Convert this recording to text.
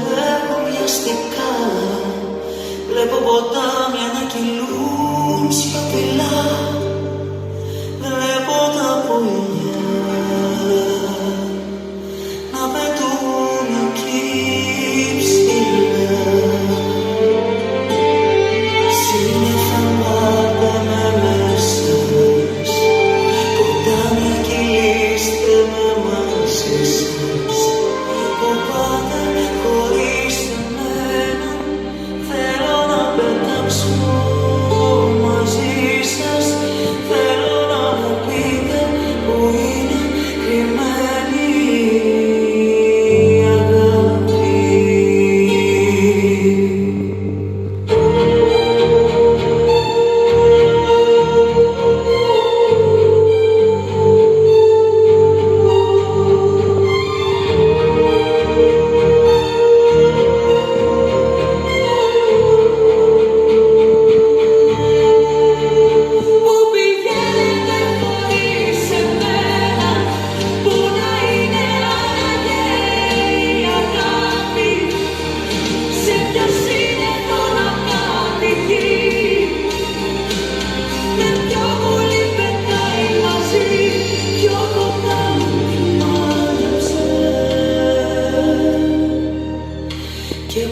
τρέχω βιαστικά. Βλέπω ποτάμια να κυλούν σιωπηλά. Βλέπω τα πουλιά να πετούν εκεί ψηλά. Σύννεφα πάντα με μέσα σας, ποτάμια κυλήστε με μαζί σας, που πάντα χωρίς εμένα θέλω να πετάξω μαζί σας. Θέλω να μου πείτε που είναι κρυμμένη η αγάπη. Πού πηγαίνετε χωρίς εμένα, πού να είναι αναγκαία η αγάπη, σε ποιο σύννεφο να κατοικεί, με ποιο πουλί πετάει μαζί, ποιο κοντά μου μάζεψε. Και